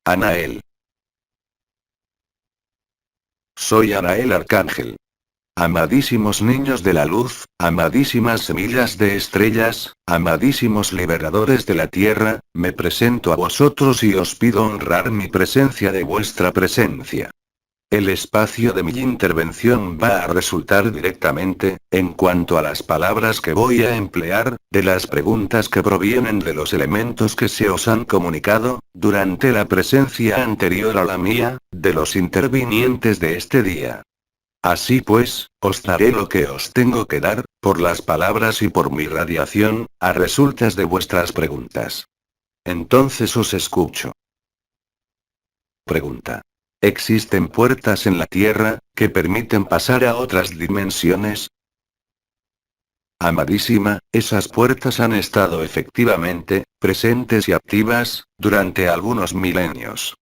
Anael. Soy Anael Arcángel. Amadísimos niños de la luz, amadísimas semillas de estrellas, amadísimos liberadores de la tierra, me presento a vosotros y os pido honrar mi presencia de vuestra presencia. El espacio de mi intervención va a resultar directamente, en cuanto a las palabras que voy a emplear, de las preguntas que provienen de los elementos que se os han comunicado, durante la presencia anterior a la mía, de los intervinientes de este día. Así pues, os daré lo que os tengo que dar, por las palabras y por mi radiación, a resultas de vuestras preguntas. Entonces os escucho. Pregunta. ¿Existen puertas en la Tierra, que permiten pasar a otras dimensiones? Amadísima, esas puertas han estado efectivamente, presentes y activas, durante algunos milenios.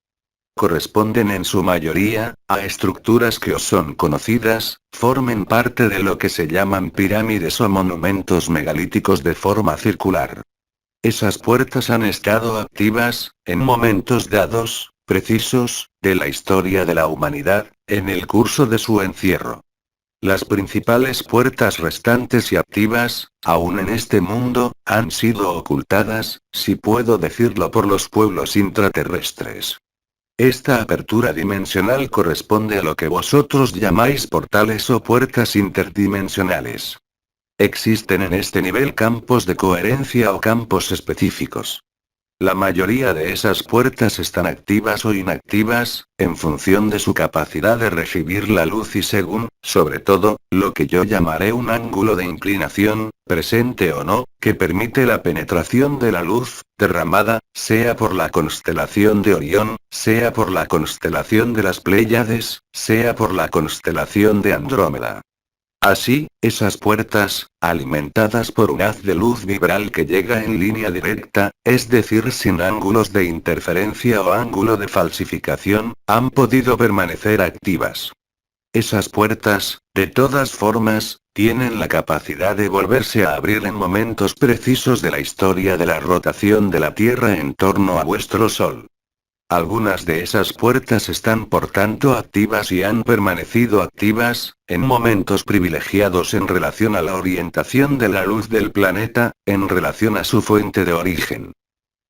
Corresponden en su mayoría, a estructuras que os son conocidas, formen parte de lo que se llaman pirámides o monumentos megalíticos de forma circular. Esas puertas han estado activas, en momentos dados, precisos, de la historia de la humanidad, en el curso de su encierro. Las principales puertas restantes y activas, aún en este mundo, han sido ocultadas, si puedo decirlo, por los pueblos intraterrestres. Esta apertura dimensional corresponde a lo que vosotros llamáis portales o puertas interdimensionales. Existen en este nivel campos de coherencia o campos específicos. La mayoría de esas puertas están activas o inactivas, en función de su capacidad de recibir la luz y según, sobre todo, lo que yo llamaré un ángulo de inclinación, presente o no, que permite la penetración de la luz, derramada, sea por la constelación de Orión, sea por la constelación de las Pléyades, sea por la constelación de Andrómeda. Así, esas puertas, alimentadas por un haz de luz vibral que llega en línea directa, es decir, sin ángulos de interferencia o ángulo de falsificación, han podido permanecer activas. Esas puertas, de todas formas, tienen la capacidad de volverse a abrir en momentos precisos de la historia de la rotación de la Tierra en torno a vuestro Sol. Algunas de esas puertas están por tanto activas y han permanecido activas, en momentos privilegiados en relación a la orientación de la luz del planeta, en relación a su fuente de origen.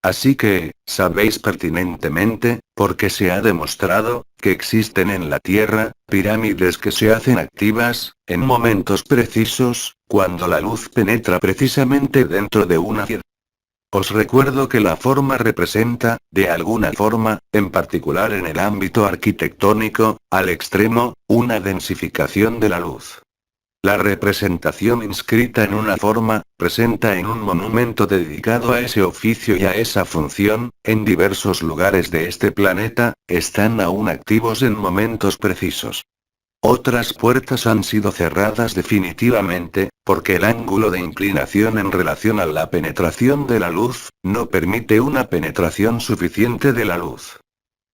Así que, sabéis pertinentemente, porque se ha demostrado, que existen en la Tierra, pirámides que se hacen activas, en momentos precisos, cuando la luz penetra precisamente dentro de una piedra. Os recuerdo que la forma representa, de alguna forma, en particular en el ámbito arquitectónico, al extremo, una densificación de la luz. La representación inscrita en una forma, presenta en un monumento dedicado a ese oficio y a esa función, en diversos lugares de este planeta, están aún activos en momentos precisos. Otras puertas han sido cerradas definitivamente, porque el ángulo de inclinación en relación a la penetración de la luz, no permite una penetración suficiente de la luz.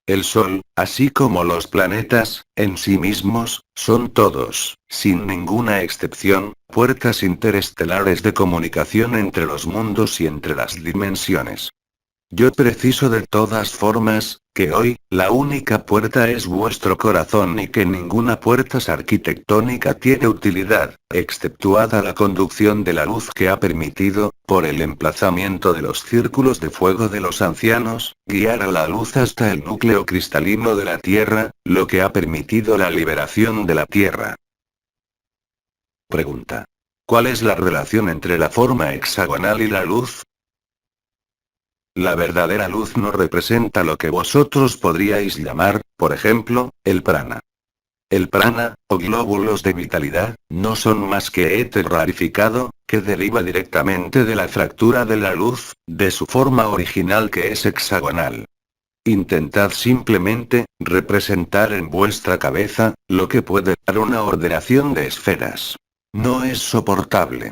El Sol, así como los planetas, en sí mismos, son todos, sin ninguna excepción, puertas interestelares de comunicación entre los mundos y entre las dimensiones. Yo preciso de todas formas, que hoy, la única puerta es vuestro corazón y que ninguna puerta arquitectónica tiene utilidad, exceptuada la conducción de la luz que ha permitido, por el emplazamiento de los círculos de fuego de los ancianos, guiar a la luz hasta el núcleo cristalino de la Tierra, lo que ha permitido la liberación de la Tierra. Pregunta. ¿Cuál es la relación entre la forma hexagonal y la luz? La verdadera luz no representa lo que vosotros podríais llamar, por ejemplo, el prana. El prana, o glóbulos de vitalidad, no son más que éter rarificado, que deriva directamente de la fractura de la luz, de su forma original que es hexagonal. Intentad simplemente, representar en vuestra cabeza, lo que puede dar una ordenación de esferas. No es soportable.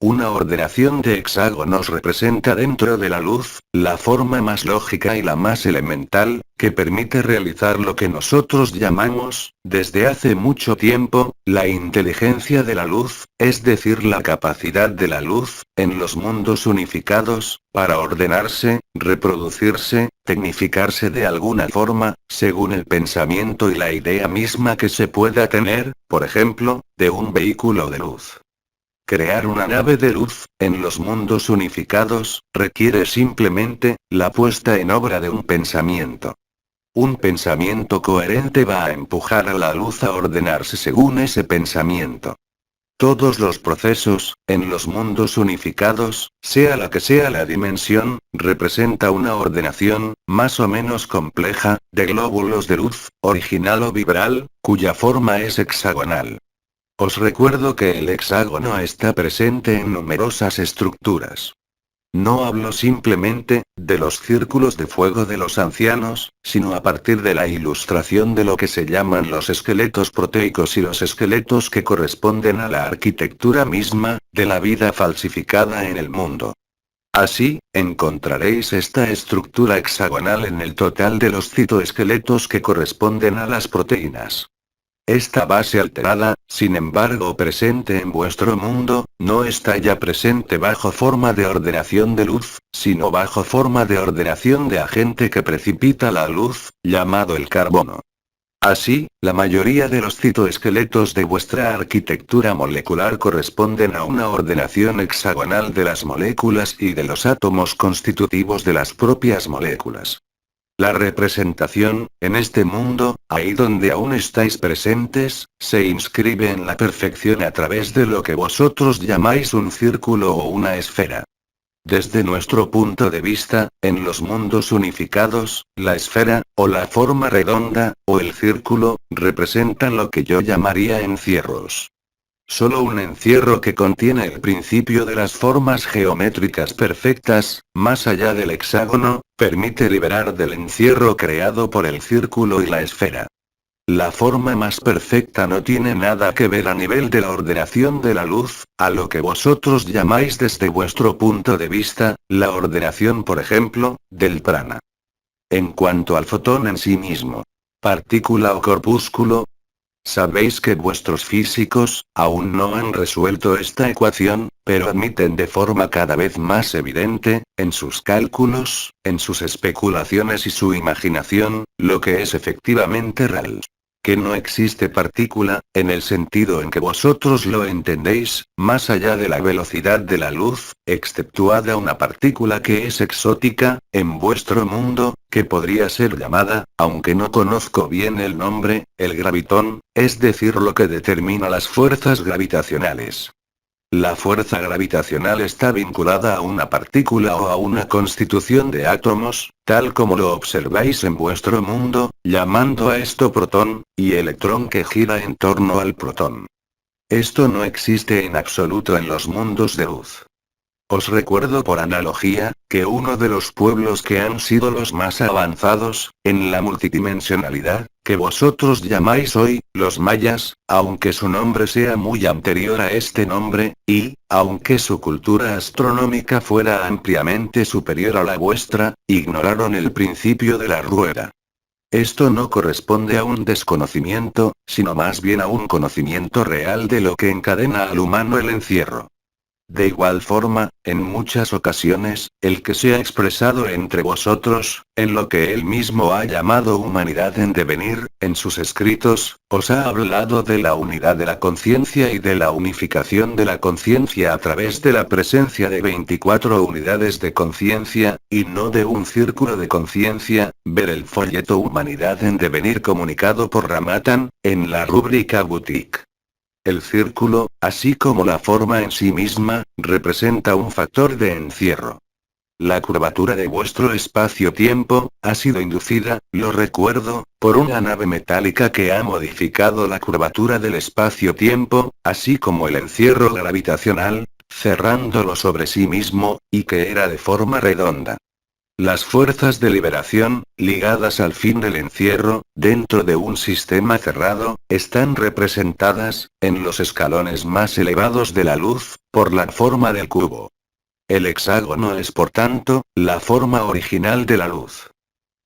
Una ordenación de hexágonos representa dentro de la luz, la forma más lógica y la más elemental, que permite realizar lo que nosotros llamamos, desde hace mucho tiempo, la inteligencia de la luz, es decir, la capacidad de la luz, en los mundos unificados, para ordenarse, reproducirse, tecnificarse de alguna forma, según el pensamiento y la idea misma que se pueda tener, por ejemplo, de un vehículo de luz. Crear una nave de luz, en los mundos unificados, requiere simplemente, la puesta en obra de un pensamiento. Un pensamiento coherente va a empujar a la luz a ordenarse según ese pensamiento. Todos los procesos, en los mundos unificados, sea la que sea la dimensión, representa una ordenación, más o menos compleja, de glóbulos de luz, original o vibral, cuya forma es hexagonal. Os recuerdo que el hexágono está presente en numerosas estructuras. No hablo simplemente, de los círculos de fuego de los ancianos, sino a partir de la ilustración de lo que se llaman los esqueletos proteicos y los esqueletos que corresponden a la arquitectura misma, de la vida falsificada en el mundo. Así, encontraréis esta estructura hexagonal en el total de los citoesqueletos que corresponden a las proteínas. Esta base alterada, sin embargo presente en vuestro mundo, no está ya presente bajo forma de ordenación de luz, sino bajo forma de ordenación de agente que precipita la luz, llamado el carbono. Así, la mayoría de los citoesqueletos de vuestra arquitectura molecular corresponden a una ordenación hexagonal de las moléculas y de los átomos constitutivos de las propias moléculas. La representación, en este mundo, ahí donde aún estáis presentes, se inscribe en la perfección a través de lo que vosotros llamáis un círculo o una esfera. Desde nuestro punto de vista, en los mundos unificados, la esfera, o la forma redonda, o el círculo, representan lo que yo llamaría encierros. Solo un encierro que contiene el principio de las formas geométricas perfectas, más allá del hexágono, permite liberar del encierro creado por el círculo y la esfera. La forma más perfecta no tiene nada que ver a nivel de la ordenación de la luz, a lo que vosotros llamáis desde vuestro punto de vista, la ordenación por ejemplo, del prana. En cuanto al fotón en sí mismo, partícula o corpúsculo, sabéis que vuestros físicos, aún no han resuelto esta ecuación, pero admiten de forma cada vez más evidente, en sus cálculos, en sus especulaciones y su imaginación, lo que es efectivamente real. Que no existe partícula, en el sentido en que vosotros lo entendéis, más allá de la velocidad de la luz, exceptuada una partícula que es exótica, en vuestro mundo, que podría ser llamada, aunque no conozco bien el nombre, el gravitón, es decir, lo que determina las fuerzas gravitacionales. La fuerza gravitacional está vinculada a una partícula o a una constitución de átomos, tal como lo observáis en vuestro mundo, llamando a esto protón, y electrón que gira en torno al protón. Esto no existe en absoluto en los mundos de luz. Os recuerdo por analogía, que uno de los pueblos que han sido los más avanzados, en la multidimensionalidad, que vosotros llamáis hoy, los mayas, aunque su nombre sea muy anterior a este nombre, y, aunque su cultura astronómica fuera ampliamente superior a la vuestra, ignoraron el principio de la rueda. Esto no corresponde a un desconocimiento, sino más bien a un conocimiento real de lo que encadena al humano el encierro. De igual forma, en muchas ocasiones, el que se ha expresado entre vosotros, en lo que él mismo ha llamado humanidad en devenir, en sus escritos, os ha hablado de la unidad de la conciencia y de la unificación de la conciencia a través de la presencia de 24 unidades de conciencia, y no de un círculo de conciencia. Ver el folleto Humanidad en devenir comunicado por Ramattan, en la rúbrica Boutique. El círculo, así como la forma en sí misma, representa un factor de encierro. La curvatura de vuestro espacio-tiempo, ha sido inducida, lo recuerdo, por una nave metálica que ha modificado la curvatura del espacio-tiempo, así como el encierro gravitacional, cerrándolo sobre sí mismo, y que era de forma redonda. Las fuerzas de liberación, ligadas al fin del encierro, dentro de un sistema cerrado, están representadas, en los escalones más elevados de la luz, por la forma del cubo. El hexágono es por tanto, la forma original de la luz.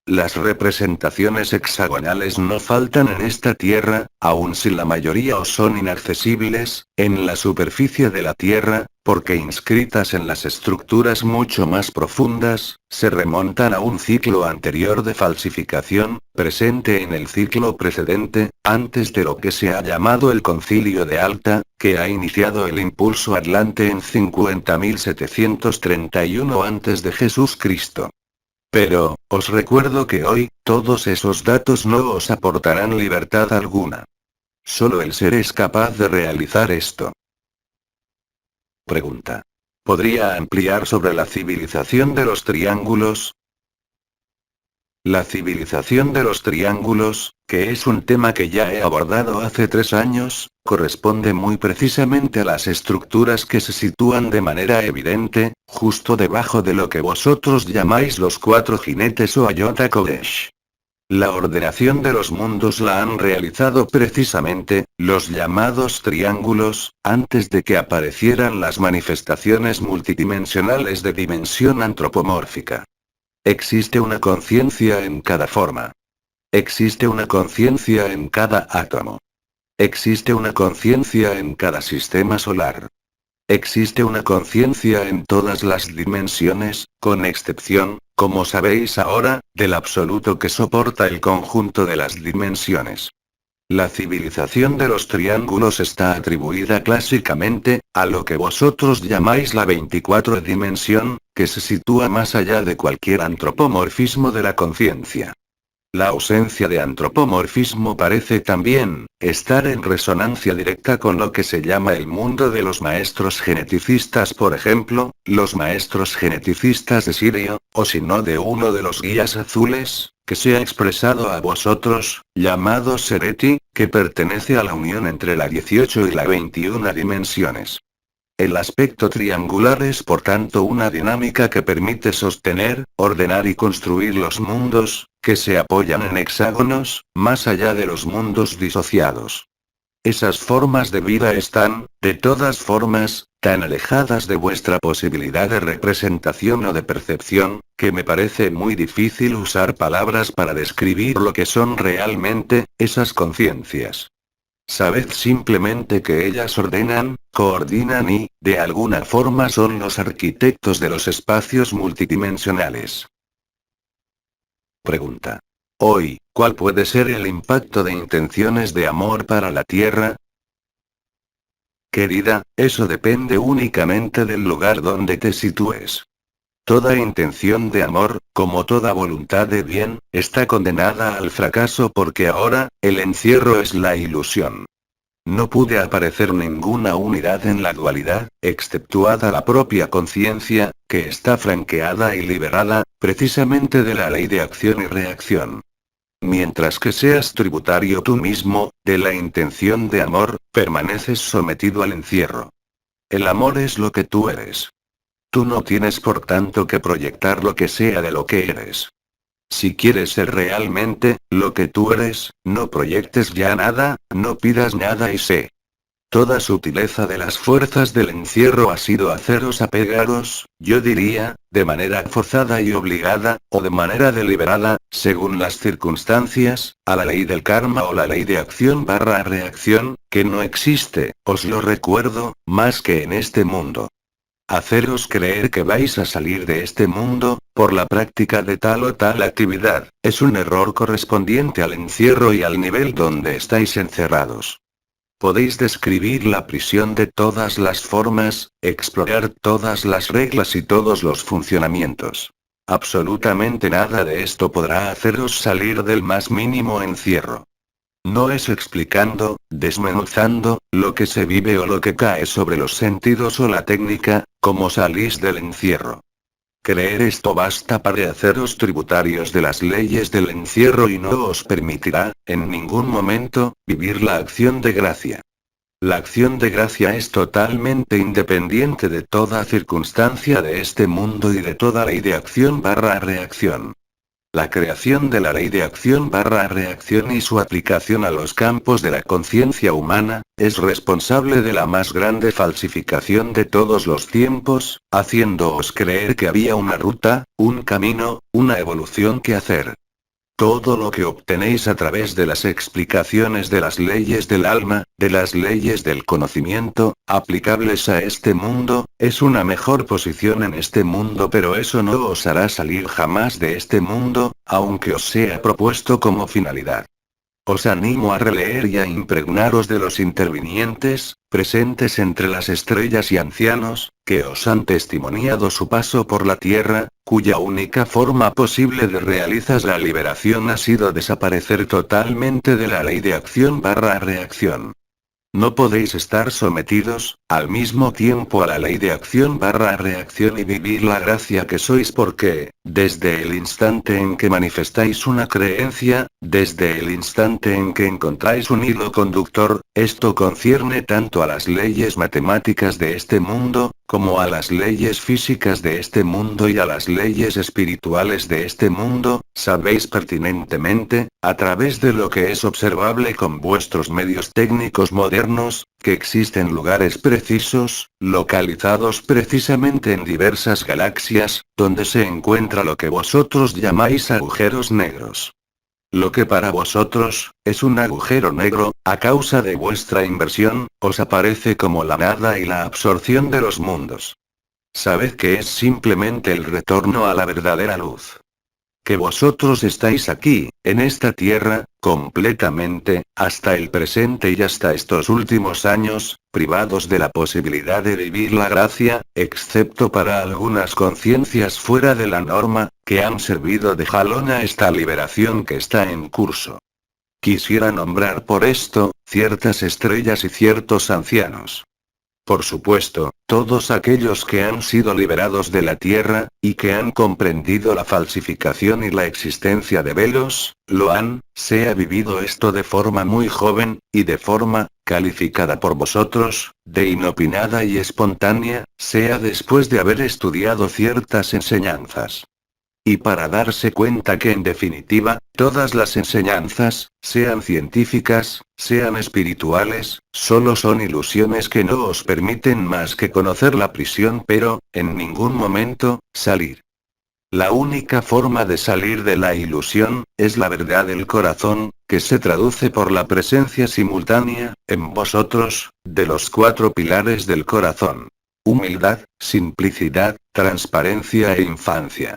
Las representaciones hexagonales no faltan en esta Tierra, aun si la mayoría os son inaccesibles, en la superficie de la Tierra, porque inscritas en las estructuras mucho más profundas, se remontan a un ciclo anterior de falsificación, presente en el ciclo precedente, antes de lo que se ha llamado el Concilio de Alta, que ha iniciado el impulso atlante en 50.731 a.C. Pero, os recuerdo que hoy, todos esos datos no os aportarán libertad alguna. Solo el ser es capaz de realizar esto. Pregunta. ¿Podría ampliar sobre la civilización de los triángulos? La civilización de los triángulos, que es un tema que ya he abordado hace 3 años, corresponde muy precisamente a las estructuras que se sitúan de manera evidente, justo debajo de lo que vosotros llamáis los 4 jinetes o Ayota Kodesh. La ordenación de los mundos la han realizado precisamente, los llamados triángulos, antes de que aparecieran las manifestaciones multidimensionales de dimensión antropomórfica. Existe una conciencia en cada forma. Existe una conciencia en cada átomo. Existe una conciencia en cada sistema solar. Existe una conciencia en todas las dimensiones, con excepción, como sabéis ahora, del absoluto que soporta el conjunto de las dimensiones. La civilización de los triángulos está atribuida clásicamente, a lo que vosotros llamáis la 24 dimensión, que se sitúa más allá de cualquier antropomorfismo de la conciencia. La ausencia de antropomorfismo parece también estar en resonancia directa con lo que se llama el mundo de los maestros geneticistas, por ejemplo, los maestros geneticistas de Sirio, o si no de uno de los guías azules, que se ha expresado a vosotros, llamado Sereti, que pertenece a la unión entre la 18 y la 21 dimensiones. El aspecto triangular es por tanto una dinámica que permite sostener, ordenar y construir los mundos, que se apoyan en hexágonos, más allá de los mundos disociados. Esas formas de vida están, de todas formas, tan alejadas de vuestra posibilidad de representación o de percepción, que me parece muy difícil usar palabras para describir lo que son realmente, esas conciencias. Sabed simplemente que ellas ordenan, coordinan y, de alguna forma son los arquitectos de los espacios multidimensionales. Pregunta. Hoy, ¿cuál puede ser el impacto de intenciones de amor para la Tierra? Querida, eso depende únicamente del lugar donde te sitúes. Toda intención de amor, como toda voluntad de bien, está condenada al fracaso porque ahora, el encierro es la ilusión. No puede aparecer ninguna unidad en la dualidad, exceptuada la propia conciencia, que está franqueada y liberada, precisamente de la ley de acción y reacción. Mientras que seas tributario tú mismo, de la intención de amor, permaneces sometido al encierro. El amor es lo que tú eres. Tú no tienes por tanto que proyectar lo que sea de lo que eres. Si quieres ser realmente, lo que tú eres, no proyectes ya nada, no pidas nada y sé. Toda sutileza de las fuerzas del encierro ha sido haceros apegaros, yo diría, de manera forzada y obligada, o de manera deliberada, según las circunstancias, a la ley del karma o la ley de acción/reacción, que no existe, os lo recuerdo, más que en este mundo. Haceros creer que vais a salir de este mundo, por la práctica de tal o tal actividad, es un error correspondiente al encierro y al nivel donde estáis encerrados. Podéis describir la prisión de todas las formas, explorar todas las reglas y todos los funcionamientos. Absolutamente nada de esto podrá haceros salir del más mínimo encierro. No es explicando, desmenuzando, lo que se vive o lo que cae sobre los sentidos o la técnica, como salís del encierro. Creer esto basta para haceros tributarios de las leyes del encierro y no os permitirá, en ningún momento, vivir la acción de gracia. La acción de gracia es totalmente independiente de toda circunstancia de este mundo y de toda ley de acción/reacción. La creación de la ley de acción/reacción y su aplicación a los campos de la conciencia humana, es responsable de la más grande falsificación de todos los tiempos, haciéndoos creer que había una ruta, un camino, una evolución que hacer. Todo lo que obtenéis a través de las explicaciones de las leyes del alma, de las leyes del conocimiento, aplicables a este mundo, es una mejor posición en este mundo, pero eso no os hará salir jamás de este mundo, aunque os sea propuesto como finalidad. Os animo a releer y a impregnaros de los intervinientes, presentes entre las estrellas y ancianos, que os han testimoniado su paso por la tierra, cuya única forma posible de realizar la liberación ha sido desaparecer totalmente de la ley de acción/reacción. No podéis estar sometidos, al mismo tiempo a la ley de acción/reacción y vivir la gracia que sois porque, desde el instante en que manifestáis una creencia, desde el instante en que encontráis un hilo conductor, esto concierne tanto a las leyes matemáticas de este mundo, como a las leyes físicas de este mundo y a las leyes espirituales de este mundo, sabéis pertinentemente, a través de lo que es observable con vuestros medios técnicos modernos, que existen lugares precisos, localizados precisamente en diversas galaxias, donde se encuentra lo que vosotros llamáis agujeros negros. Lo que para vosotros, es un agujero negro, a causa de vuestra inversión, os aparece como la nada y la absorción de los mundos. Sabed que es simplemente el retorno a la verdadera luz. Que vosotros estáis aquí, en esta tierra, completamente, hasta el presente y hasta estos últimos años, privados de la posibilidad de vivir la gracia, excepto para algunas conciencias fuera de la norma, que han servido de jalón a esta liberación que está en curso. Quisiera nombrar por esto, ciertas estrellas y ciertos ancianos. Por supuesto, todos aquellos que han sido liberados de la Tierra, y que han comprendido la falsificación y la existencia de velos, se ha vivido esto de forma muy joven, y de forma, calificada por vosotros, de inopinada y espontánea, sea después de haber estudiado ciertas enseñanzas. Y para darse cuenta que en definitiva, todas las enseñanzas, sean científicas, sean espirituales, solo son ilusiones que no os permiten más que conocer la prisión pero, en ningún momento, salir. La única forma de salir de la ilusión, es la verdad del corazón, que se traduce por la presencia simultánea, en vosotros, de los 4 pilares del corazón. Humildad, simplicidad, transparencia e infancia.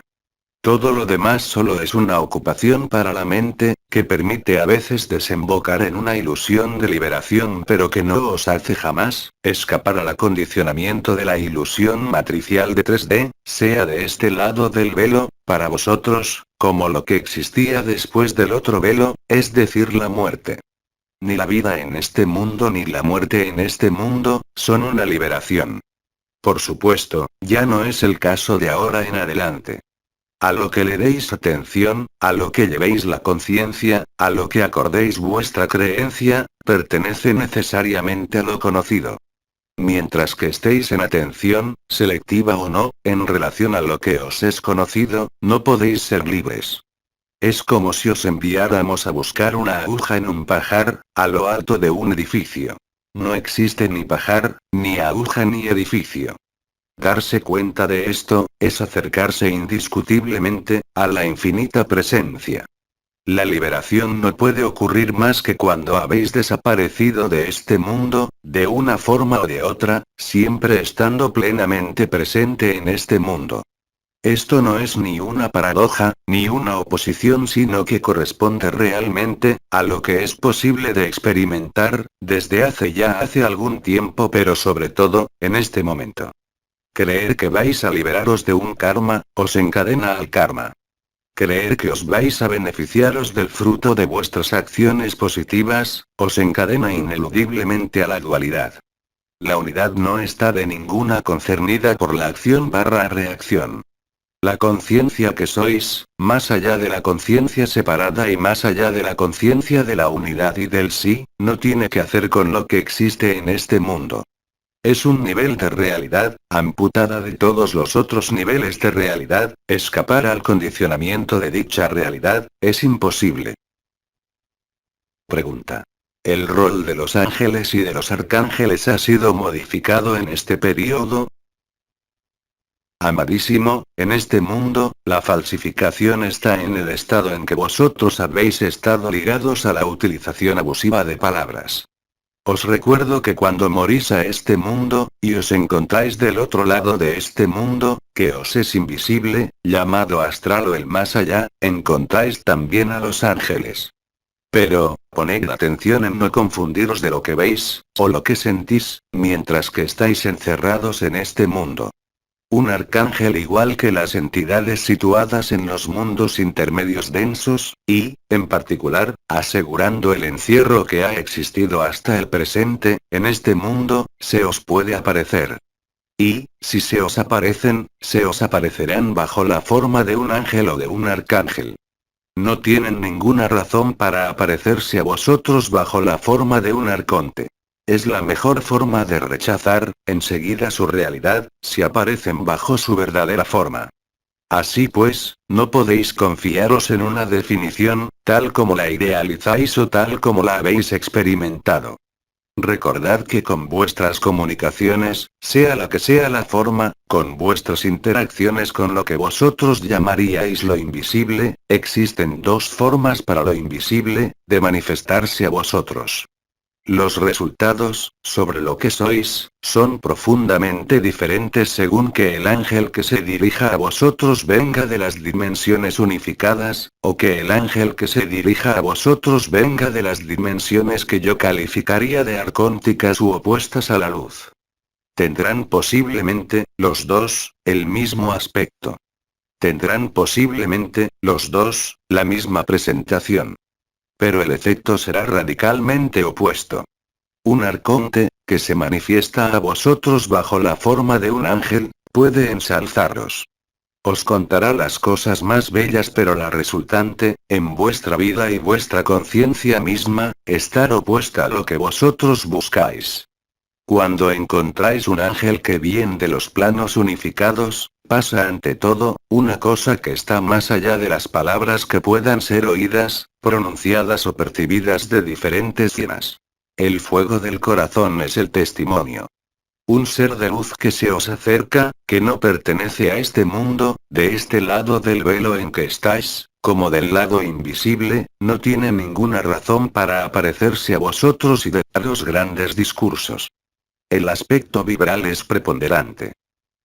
Todo lo demás solo es una ocupación para la mente, que permite a veces desembocar en una ilusión de liberación pero que no os hace jamás, escapar al acondicionamiento de la ilusión matricial de 3D, sea de este lado del velo, para vosotros, como lo que existía después del otro velo, es decir la muerte. Ni la vida en este mundo ni la muerte en este mundo, son una liberación. Por supuesto, ya no es el caso de ahora en adelante. A lo que le deis atención, a lo que llevéis la conciencia, a lo que acordéis vuestra creencia, pertenece necesariamente a lo conocido. Mientras que estéis en atención, selectiva o no, en relación a lo que os es conocido, no podéis ser libres. Es como si os enviáramos a buscar una aguja en un pajar, a lo alto de un edificio. No existe ni pajar, ni aguja ni edificio. Darse cuenta de esto, es acercarse indiscutiblemente, a la infinita presencia. La liberación no puede ocurrir más que cuando habéis desaparecido de este mundo, de una forma o de otra, siempre estando plenamente presente en este mundo. Esto no es ni una paradoja, ni una oposición, sino que corresponde realmente, a lo que es posible de experimentar, desde hace algún tiempo pero sobre todo, en este momento. Creer que vais a liberaros de un karma, os encadena al karma. Creer que os vais a beneficiaros del fruto de vuestras acciones positivas, os encadena ineludiblemente a la dualidad. La unidad no está de ninguna concernida por la acción/reacción. La conciencia que sois, más allá de la conciencia separada y más allá de la conciencia de la unidad y del sí, no tiene que hacer con lo que existe en este mundo. Es un nivel de realidad, amputada de todos los otros niveles de realidad, escapar al condicionamiento de dicha realidad, es imposible. Pregunta. ¿El rol de los ángeles y de los arcángeles ha sido modificado en este periodo? Amadísimo, en este mundo, la falsificación está en el estado en que vosotros habéis estado ligados a la utilización abusiva de palabras. Os recuerdo que cuando morís a este mundo, y os encontráis del otro lado de este mundo, que os es invisible, llamado astral o el más allá, encontráis también a los ángeles. Pero, poned atención en no confundiros de lo que veis, o lo que sentís, mientras que estáis encerrados en este mundo. Un arcángel igual que las entidades situadas en los mundos intermedios densos, y, en particular, asegurando el encierro que ha existido hasta el presente, en este mundo, se os puede aparecer. Y, si se os aparecen, se os aparecerán bajo la forma de un ángel o de un arcángel. No tienen ninguna razón para aparecerse a vosotros bajo la forma de un arconte. Es la mejor forma de rechazar, enseguida su realidad, si aparecen bajo su verdadera forma. Así pues, no podéis confiaros en una definición, tal como la idealizáis o tal como la habéis experimentado. Recordad que con vuestras comunicaciones, sea la que sea la forma, con vuestras interacciones con lo que vosotros llamaríais lo invisible, existen dos formas para lo invisible, de manifestarse a vosotros. Los resultados, sobre lo que sois, son profundamente diferentes según que el ángel que se dirija a vosotros venga de las dimensiones unificadas, o que el ángel que se dirija a vosotros venga de las dimensiones que yo calificaría de arcónticas u opuestas a la luz. Tendrán posiblemente, los dos, el mismo aspecto. Tendrán posiblemente, los dos, la misma presentación. Pero el efecto será radicalmente opuesto. Un arconte, que se manifiesta a vosotros bajo la forma de un ángel, puede ensalzaros. Os contará las cosas más bellas, pero la resultante, en vuestra vida y vuestra conciencia misma, estará opuesta a lo que vosotros buscáis. Cuando encontráis un ángel que viene de los planos unificados, pasa ante todo, una cosa que está más allá de las palabras que puedan ser oídas, pronunciadas o percibidas de diferentes formas. El fuego del corazón es el testimonio. Un ser de luz que se os acerca, que no pertenece a este mundo, de este lado del velo en que estáis, como del lado invisible, no tiene ninguna razón para aparecerse a vosotros y de daros grandes discursos. El aspecto vibral es preponderante.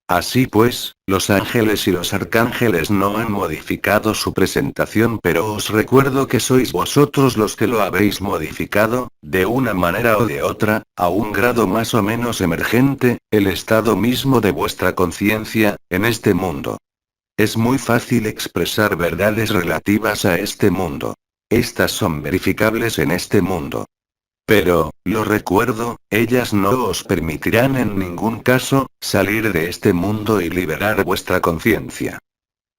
Así pues, los ángeles y los arcángeles no han modificado su presentación, pero os recuerdo que sois vosotros los que lo habéis modificado, de una manera o de otra, a un grado más o menos emergente, el estado mismo de vuestra conciencia, en este mundo. Es muy fácil expresar verdades relativas a este mundo. Estas son verificables en este mundo. Pero, lo recuerdo, ellas no os permitirán en ningún caso, salir de este mundo y liberar vuestra conciencia.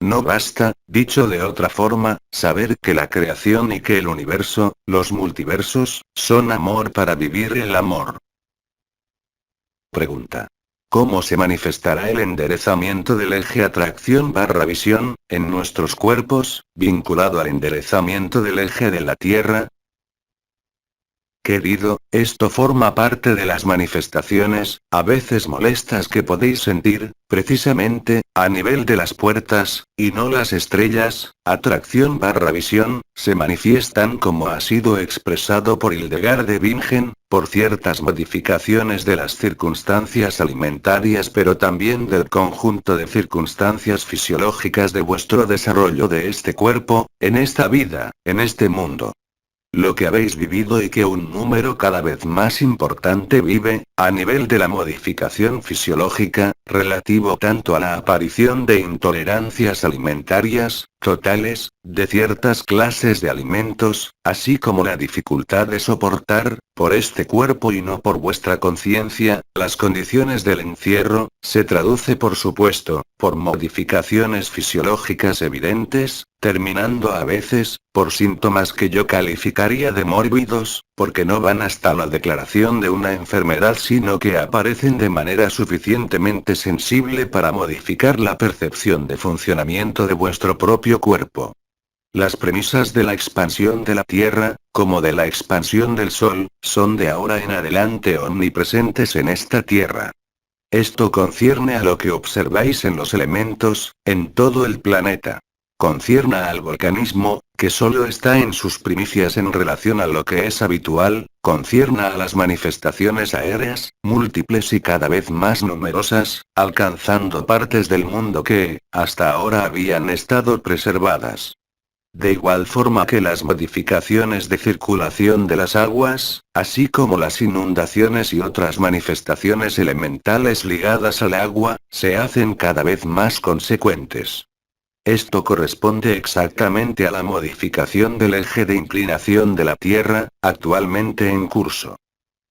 No basta, dicho de otra forma, saber que la creación y que el universo, los multiversos, son amor para vivir el amor. Pregunta. ¿Cómo se manifestará el enderezamiento del eje atracción/visión, en nuestros cuerpos, vinculado al enderezamiento del eje de la Tierra? Querido, esto forma parte de las manifestaciones, a veces molestas que podéis sentir, precisamente, a nivel de las puertas, y no las estrellas, atracción/visión, se manifiestan como ha sido expresado por Hildegard de Bingen, por ciertas modificaciones de las circunstancias alimentarias, pero también del conjunto de circunstancias fisiológicas de vuestro desarrollo de este cuerpo, en esta vida, en este mundo. Lo que habéis vivido y que un número cada vez más importante vive, a nivel de la modificación fisiológica, relativo tanto a la aparición de intolerancias alimentarias, totales, de ciertas clases de alimentos, así como la dificultad de soportar, por este cuerpo y no por vuestra conciencia, las condiciones del encierro, se traduce por supuesto, por modificaciones fisiológicas evidentes, terminando a veces, por síntomas que yo calificaría de mórbidos, porque no van hasta la declaración de una enfermedad sino que aparecen de manera suficientemente sensible para modificar la percepción de funcionamiento de vuestro propio cuerpo. Las premisas de la expansión de la Tierra, como de la expansión del Sol, son de ahora en adelante omnipresentes en esta Tierra. Esto concierne a lo que observáis en los elementos, en todo el planeta. Concierne al volcanismo, que solo está en sus primicias en relación a lo que es habitual, concierne a las manifestaciones aéreas, múltiples y cada vez más numerosas, alcanzando partes del mundo que, hasta ahora habían estado preservadas. De igual forma que las modificaciones de circulación de las aguas, así como las inundaciones y otras manifestaciones elementales ligadas al agua, se hacen cada vez más consecuentes. Esto corresponde exactamente a la modificación del eje de inclinación de la Tierra, actualmente en curso.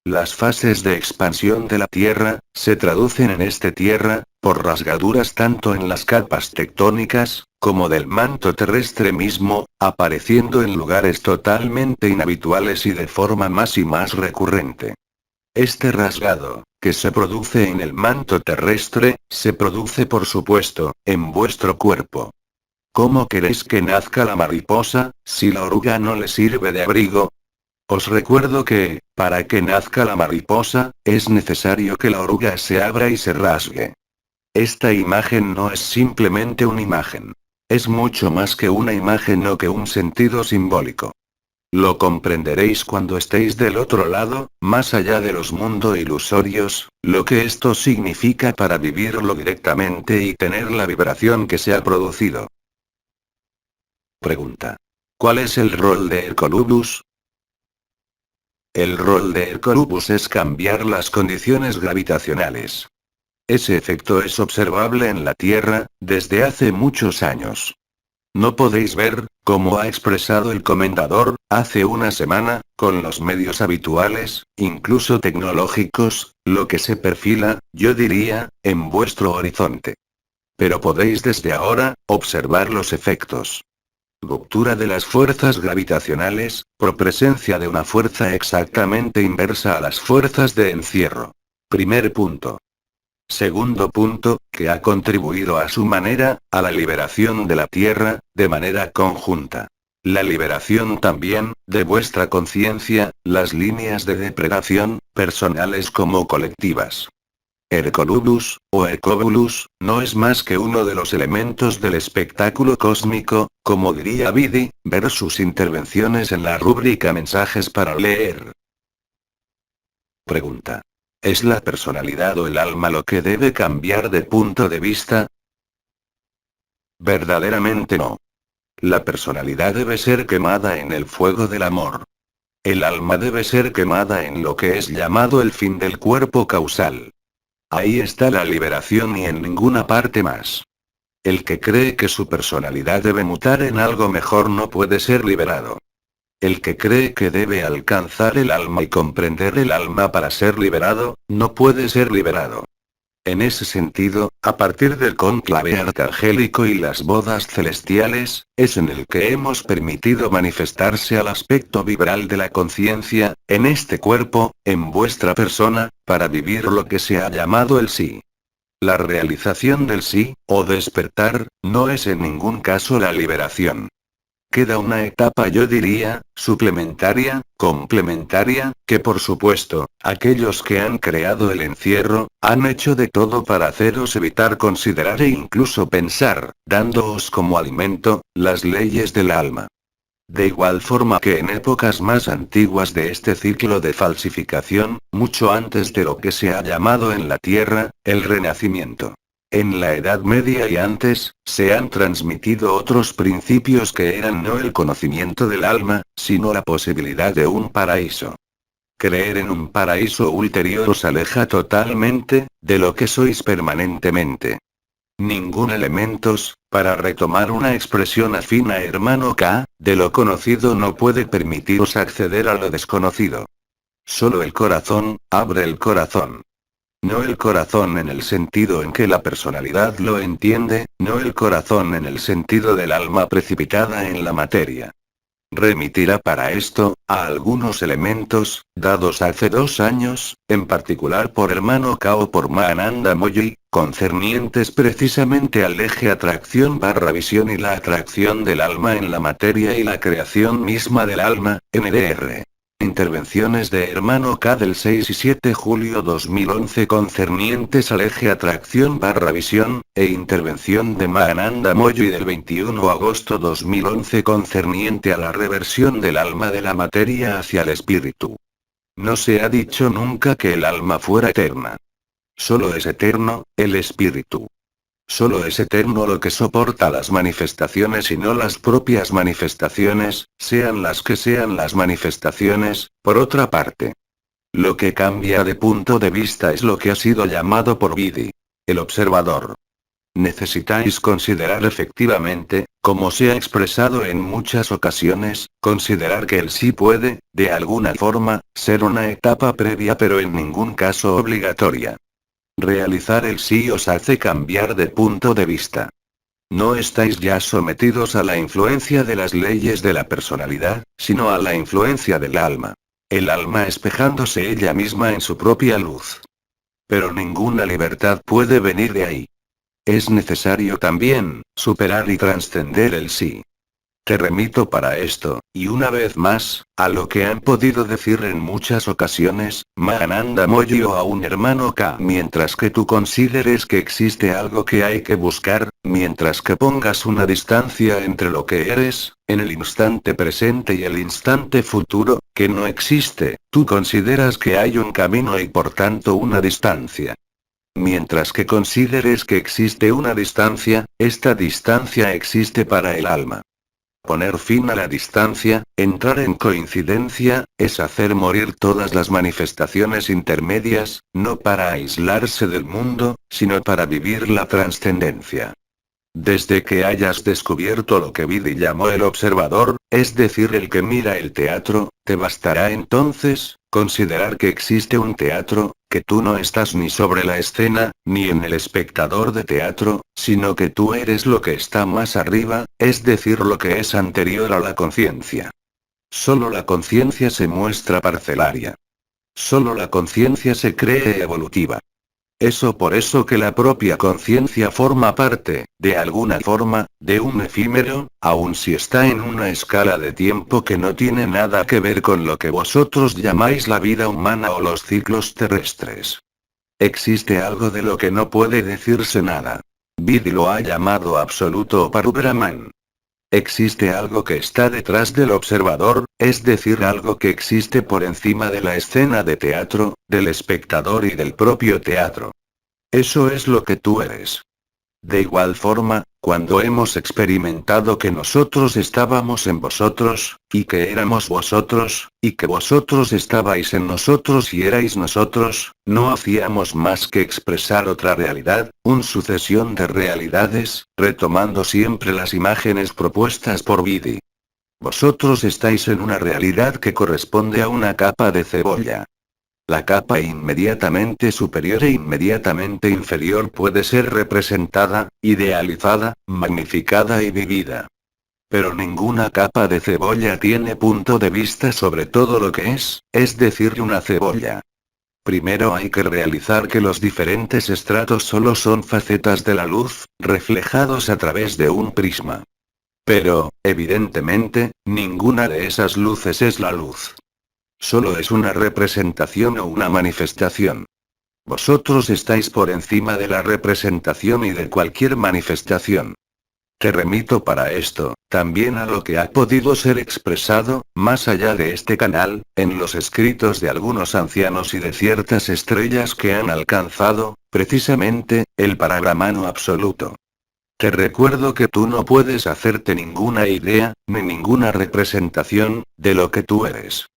Las fases de expansión de la Tierra, se traducen en esta Tierra, por rasgaduras tanto en las capas tectónicas, como del manto terrestre mismo, apareciendo en lugares totalmente inhabituales y de forma más y más recurrente. Este rasgado, que se produce en el manto terrestre, se produce por supuesto, en vuestro cuerpo. ¿Cómo queréis que nazca la mariposa, si la oruga no le sirve de abrigo? Os recuerdo que, para que nazca la mariposa, es necesario que la oruga se abra y se rasgue. Esta imagen no es simplemente una imagen. Es mucho más que una imagen o que un sentido simbólico. Lo comprenderéis cuando estéis del otro lado, más allá de los mundos ilusorios, lo que esto significa para vivirlo directamente y tener la vibración que se ha producido. Pregunta. ¿Cuál es el rol de Hercolubus? El rol de Hercolubus es cambiar las condiciones gravitacionales. Ese efecto es observable en la Tierra, desde hace muchos años. No podéis ver, como ha expresado el comendador, hace una semana, con los medios habituales, incluso tecnológicos, lo que se perfila, yo diría, en vuestro horizonte. Pero podéis desde ahora, observar los efectos. Ruptura de las fuerzas gravitacionales, por presencia de una fuerza exactamente inversa a las fuerzas de encierro. Primer punto. Segundo punto, que ha contribuido a su manera, a la liberación de la Tierra, de manera conjunta. La liberación también, de vuestra conciencia, las líneas de depredación, personales como colectivas. Hercolubus, o Hercobulus, no es más que uno de los elementos del espectáculo cósmico, como diría Vidi, ver sus intervenciones en la rúbrica Mensajes para leer. Pregunta. ¿Es la personalidad o el alma lo que debe cambiar de punto de vista? Verdaderamente no. La personalidad debe ser quemada en el fuego del amor. El alma debe ser quemada en lo que es llamado el fin del cuerpo causal. Ahí está la liberación y en ninguna parte más. El que cree que su personalidad debe mutar en algo mejor no puede ser liberado. El que cree que debe alcanzar el alma y comprender el alma para ser liberado, no puede ser liberado. En ese sentido, a partir del cónclave arcangélico y las bodas celestiales, es en el que hemos permitido manifestarse al aspecto vibral de la conciencia, en este cuerpo, en vuestra persona, para vivir lo que se ha llamado el sí. La realización del sí, o despertar, no es en ningún caso la liberación. Queda una etapa, yo diría, suplementaria, complementaria, que por supuesto, aquellos que han creado el encierro, han hecho de todo para haceros evitar considerar e incluso pensar, dándoos como alimento, las leyes del alma. De igual forma que en épocas más antiguas de este ciclo de falsificación, mucho antes de lo que se ha llamado en la Tierra, el Renacimiento. En la Edad Media y antes, se han transmitido otros principios que eran no el conocimiento del alma, sino la posibilidad de un paraíso. Creer en un paraíso ulterior os aleja totalmente, de lo que sois permanentemente. Ningún elementos, para retomar una expresión afín a hermano K, de lo conocido no puede permitiros acceder a lo desconocido. Solo el corazón, abre el corazón. No el corazón en el sentido en que la personalidad lo entiende, no el corazón en el sentido del alma precipitada en la materia. Remitirá para esto, a algunos elementos, dados hace 2 años, en particular por hermano Kao por Mahananda Moyi, concernientes precisamente al eje atracción/visión y la atracción del alma en la materia y la creación misma del alma, NDR. Intervenciones de Hermano K del 6 y 7 julio 2011 concernientes al eje atracción/visión, e intervención de Mahananda Moyi del 21 agosto 2011 concerniente a la reversión del alma de la materia hacia el espíritu. No se ha dicho nunca que el alma fuera eterna. Solo es eterno, el espíritu. Solo es eterno lo que soporta las manifestaciones y no las propias manifestaciones, sean las que sean las manifestaciones, por otra parte. Lo que cambia de punto de vista es lo que ha sido llamado por Vidi, el observador. Necesitáis considerar efectivamente, como se ha expresado en muchas ocasiones, considerar que el sí puede, de alguna forma, ser una etapa previa pero en ningún caso obligatoria. Realizar el sí os hace cambiar de punto de vista. No estáis ya sometidos a la influencia de las leyes de la personalidad, sino a la influencia del alma. El alma espejándose ella misma en su propia luz. Pero ninguna libertad puede venir de ahí. Es necesario también, superar y trascender el sí. Te remito para esto, y una vez más, a lo que han podido decir en muchas ocasiones, Mahananda Moyi o a un hermano K. Mientras que tú consideres que existe algo que hay que buscar, mientras que pongas una distancia entre lo que eres, en el instante presente y el instante futuro, que no existe, tú consideras que hay un camino y por tanto una distancia. Mientras que consideres que existe una distancia, esta distancia existe para el alma. Poner fin a la distancia, entrar en coincidencia, es hacer morir todas las manifestaciones intermedias, no para aislarse del mundo, sino para vivir la trascendencia. Desde que hayas descubierto lo que Vidi llamó el observador, es decir, el que mira el teatro, te bastará entonces, considerar que existe un teatro, que tú no estás ni sobre la escena, ni en el espectador de teatro, sino que tú eres lo que está más arriba, es decir, lo que es anterior a la conciencia. Solo la conciencia se muestra parcelaria. Solo la conciencia se cree evolutiva. Eso por eso que la propia conciencia forma parte, de alguna forma, de un efímero, aun si está en una escala de tiempo que no tiene nada que ver con lo que vosotros llamáis la vida humana o los ciclos terrestres. Existe algo de lo que no puede decirse nada. Vidi lo ha llamado absoluto o Parubrahman. Existe algo que está detrás del observador, es decir, algo que existe por encima de la escena de teatro, del espectador y del propio teatro. Eso es lo que tú eres. De igual forma, cuando hemos experimentado que nosotros estábamos en vosotros, y que éramos vosotros, y que vosotros estabais en nosotros y erais nosotros, no hacíamos más que expresar otra realidad, una sucesión de realidades, retomando siempre las imágenes propuestas por Vidi. Vosotros estáis en una realidad que corresponde a una capa de cebolla. La capa inmediatamente superior e inmediatamente inferior puede ser representada, idealizada, magnificada y vivida. Pero ninguna capa de cebolla tiene punto de vista sobre todo lo que es decir, una cebolla. Primero hay que realizar que los diferentes estratos solo son facetas de la luz, reflejados a través de un prisma. Pero, evidentemente, ninguna de esas luces es la luz. Solo es una representación o una manifestación. Vosotros estáis por encima de la representación y de cualquier manifestación. Te remito para esto, también a lo que ha podido ser expresado, más allá de este canal, en los escritos de algunos ancianos y de ciertas estrellas que han alcanzado, precisamente, el Parabrahmano absoluto. Te recuerdo que tú no puedes hacerte ninguna idea, ni ninguna representación, de lo que tú eres.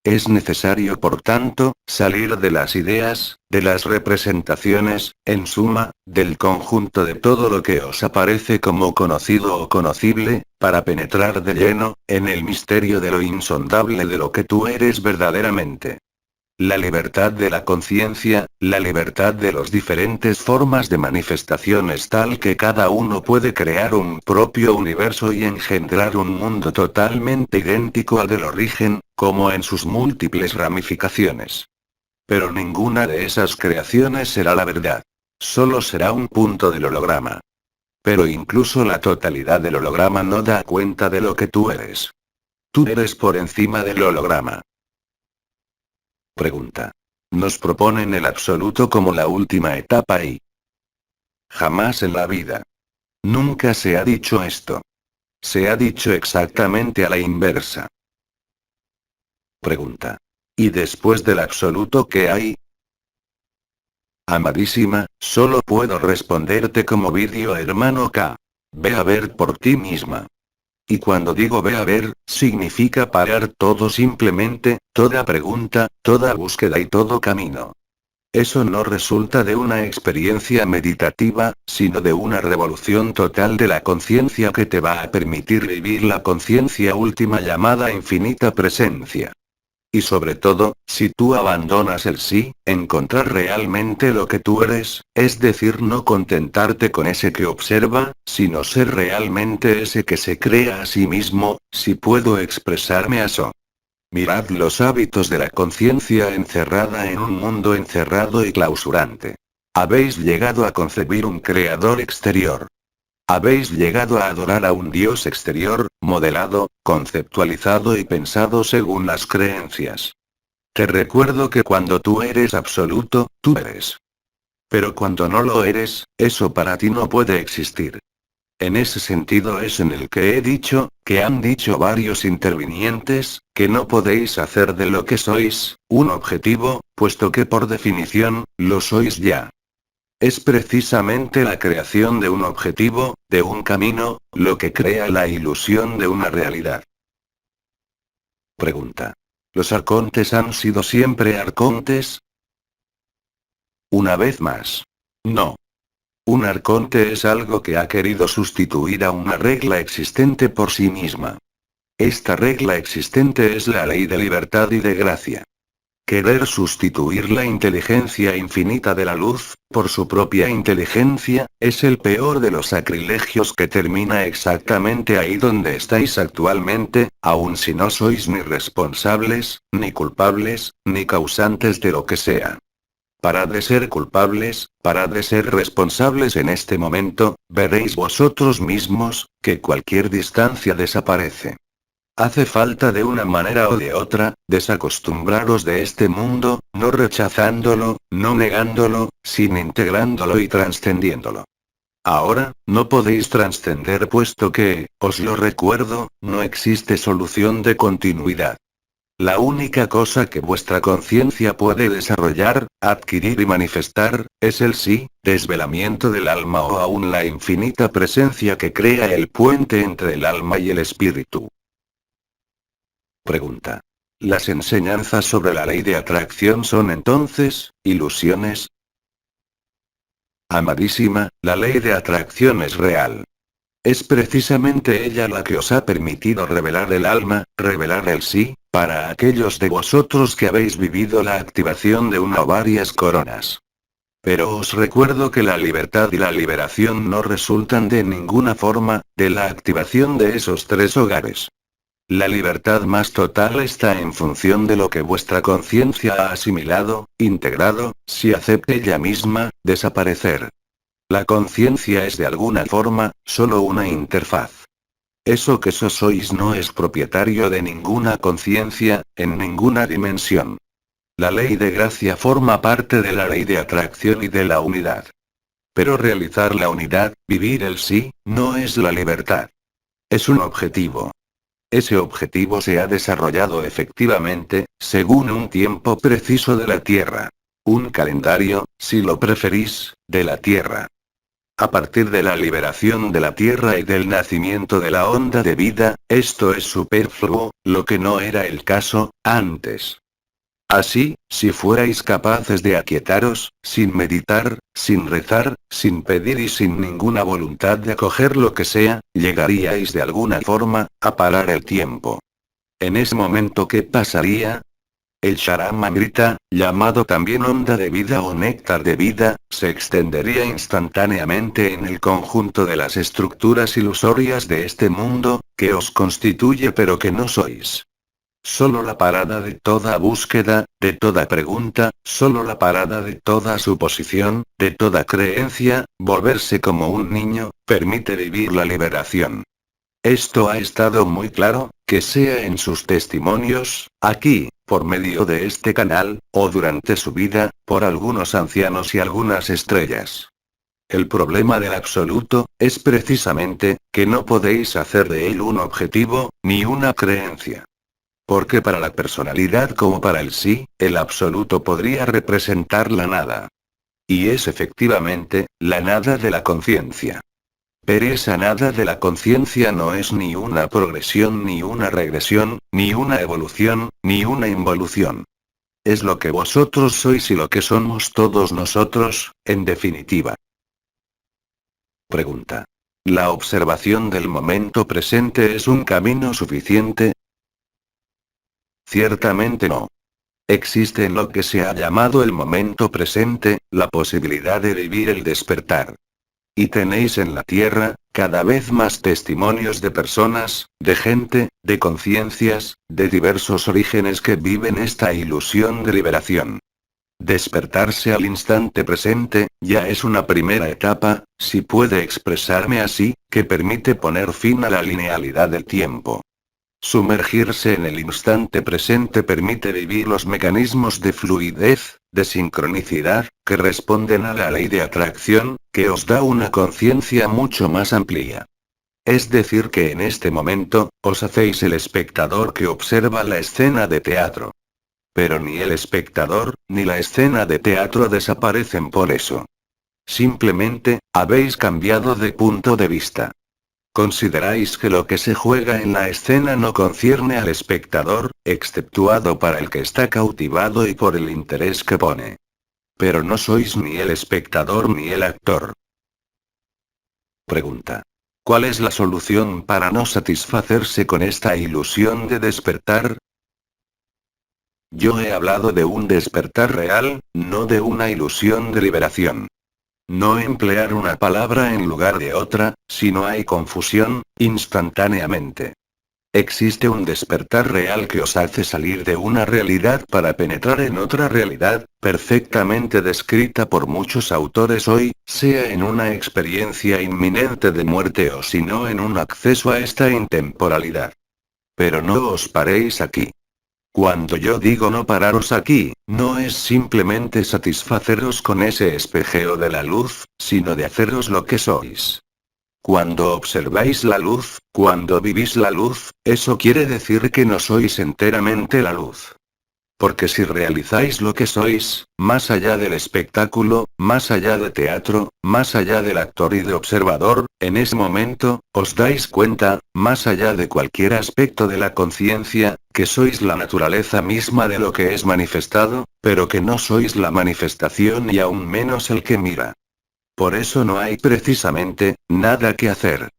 Es necesario, por tanto, salir de las ideas, de las representaciones, en suma, del conjunto de todo lo que os aparece como conocido o conocible, para penetrar de lleno, en el misterio de lo insondable de lo que tú eres verdaderamente. La libertad de la conciencia, la libertad de las diferentes formas de manifestaciones tal que cada uno puede crear un propio universo y engendrar un mundo totalmente idéntico al del origen, como en sus múltiples ramificaciones. Pero ninguna de esas creaciones será la verdad. Solo será un punto del holograma. Pero incluso la totalidad del holograma no da cuenta de lo que tú eres. Tú eres por encima del holograma. Pregunta. Nos proponen el absoluto como la última etapa y jamás en la vida. Nunca se ha dicho esto. Se ha dicho exactamente a la inversa. Pregunta. ¿Y después del absoluto qué hay? Amadísima, solo puedo responderte como vídeo hermano K. Ve a ver por ti misma. Y cuando digo ve a ver, significa parar todo simplemente, toda pregunta, toda búsqueda y todo camino. Eso no resulta de una experiencia meditativa, sino de una revolución total de la conciencia que te va a permitir vivir la conciencia última llamada infinita presencia. Y sobre todo, si tú abandonas el sí, encontrar realmente lo que tú eres, es decir, no contentarte con ese que observa, sino ser realmente ese que se crea a sí mismo, si puedo expresarme así. Mirad los hábitos de la conciencia encerrada en un mundo encerrado y clausurante. Habéis llegado a concebir un creador exterior. Habéis llegado a adorar a un Dios exterior, modelado, conceptualizado y pensado según las creencias. Te recuerdo que cuando tú eres absoluto, tú eres. Pero cuando no lo eres, eso para ti no puede existir. En ese sentido es en el que he dicho, que han dicho varios intervinientes, que no podéis hacer de lo que sois, un objetivo, puesto que por definición, lo sois ya. Es precisamente la creación de un objetivo, de un camino, lo que crea la ilusión de una realidad. Pregunta. ¿Los arcontes han sido siempre arcontes? Una vez más. No. Un arconte es algo que ha querido sustituir a una regla existente por sí misma. Esta regla existente es la ley de libertad y de gracia. Querer sustituir la inteligencia infinita de la luz, por su propia inteligencia, es el peor de los sacrilegios que termina exactamente ahí donde estáis actualmente, aun si no sois ni responsables, ni culpables, ni causantes de lo que sea. Parad de ser culpables, parad de ser responsables en este momento, veréis vosotros mismos, que cualquier distancia desaparece. Hace falta de una manera o de otra, desacostumbraros de este mundo, no rechazándolo, no negándolo, sino integrándolo y trascendiéndolo. Ahora, no podéis trascender puesto que, os lo recuerdo, no existe solución de continuidad. La única cosa que vuestra conciencia puede desarrollar, adquirir y manifestar, es el sí, desvelamiento del alma o aún la infinita presencia que crea el puente entre el alma y el espíritu. Pregunta. ¿Las enseñanzas sobre la ley de atracción son entonces, ilusiones? Amadísima, la ley de atracción es real. Es precisamente ella la que os ha permitido revelar el alma, revelar el sí, para aquellos de vosotros que habéis vivido la activación de una o varias coronas. Pero os recuerdo que la libertad y la liberación no resultan de ninguna forma, de la activación de esos tres hogares. La libertad más total está en función de lo que vuestra conciencia ha asimilado, integrado, si acepte ella misma, desaparecer. La conciencia es de alguna forma, solo una interfaz. Eso que sois no es propietario de ninguna conciencia, en ninguna dimensión. La ley de gracia forma parte de la ley de atracción y de la unidad. Pero realizar la unidad, vivir el sí, no es la libertad. Es un objetivo. Ese objetivo se ha desarrollado efectivamente, según un tiempo preciso de la Tierra. Un calendario, si lo preferís, de la Tierra. A partir de la liberación de la Tierra y del nacimiento de la onda de vida, esto es superfluo, lo que no era el caso, antes. Así, si fuerais capaces de aquietaros, sin meditar, sin rezar, sin pedir y sin ninguna voluntad de acoger lo que sea, llegaríais de alguna forma, a parar el tiempo. En ese momento, ¿qué pasaría? El Sharamamrita, llamado también onda de vida o néctar de vida, se extendería instantáneamente en el conjunto de las estructuras ilusorias de este mundo, que os constituye pero que no sois. Solo la parada de toda búsqueda, de toda pregunta, solo la parada de toda suposición, de toda creencia, volverse como un niño, permite vivir la liberación. Esto ha estado muy claro, que sea en sus testimonios, aquí, por medio de este canal, o durante su vida, por algunos ancianos y algunas estrellas. El problema del absoluto, es precisamente, que no podéis hacer de él un objetivo, ni una creencia. Porque para la personalidad como para el sí, el absoluto podría representar la nada. Y es efectivamente, la nada de la conciencia. Pero esa nada de la conciencia no es ni una progresión ni una regresión, ni una evolución, ni una involución. Es lo que vosotros sois y lo que somos todos nosotros, en definitiva. Pregunta. ¿La observación del momento presente es un camino suficiente? Ciertamente no. Existe en lo que se ha llamado el momento presente, la posibilidad de vivir el despertar. Y tenéis en la Tierra, cada vez más testimonios de personas, de gente, de conciencias, de diversos orígenes que viven esta ilusión de liberación. Despertarse al instante presente, ya es una primera etapa, si puede expresarme así, que permite poner fin a la linealidad del tiempo. Sumergirse en el instante presente permite vivir los mecanismos de fluidez, de sincronicidad, que responden a la ley de atracción, que os da una conciencia mucho más amplia. Es decir que en este momento, os hacéis el espectador que observa la escena de teatro. Pero ni el espectador, ni la escena de teatro desaparecen por eso. Simplemente, habéis cambiado de punto de vista. Consideráis que lo que se juega en la escena no concierne al espectador, exceptuado para el que está cautivado y por el interés que pone. Pero no sois ni el espectador ni el actor. Pregunta. ¿Cuál es la solución para no satisfacerse con esta ilusión de despertar? Yo he hablado de un despertar real, no de una ilusión de liberación. No emplear una palabra en lugar de otra, si no hay confusión, instantáneamente. Existe un despertar real que os hace salir de una realidad para penetrar en otra realidad, perfectamente descrita por muchos autores hoy, sea en una experiencia inminente de muerte o si no en un acceso a esta intemporalidad. Pero no os paréis aquí. Cuando yo digo no pararos aquí, no es simplemente satisfaceros con ese espejeo de la luz, sino de haceros lo que sois. Cuando observáis la luz, cuando vivís la luz, eso quiere decir que no sois enteramente la luz. Porque si realizáis lo que sois, más allá del espectáculo, más allá de teatro, más allá del actor y de observador, en ese momento, os dais cuenta, más allá de cualquier aspecto de la conciencia, que sois la naturaleza misma de lo que es manifestado, pero que no sois la manifestación y aún menos el que mira. Por eso no hay precisamente, nada que hacer.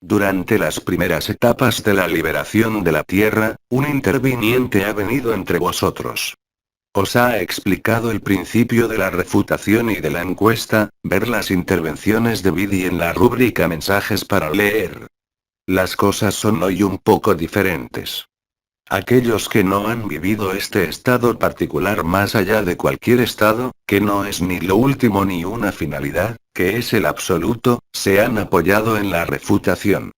Durante las primeras etapas de la liberación de la Tierra, un interviniente ha venido entre vosotros. Os ha explicado el principio de la refutación y de la encuesta, ver las intervenciones de Vidi en la rúbrica Mensajes para leer. Las cosas son hoy un poco diferentes. Aquellos que no han vivido este estado particular más allá de cualquier estado, que no es ni lo último ni una finalidad, que es el absoluto, se han apoyado en la refutación.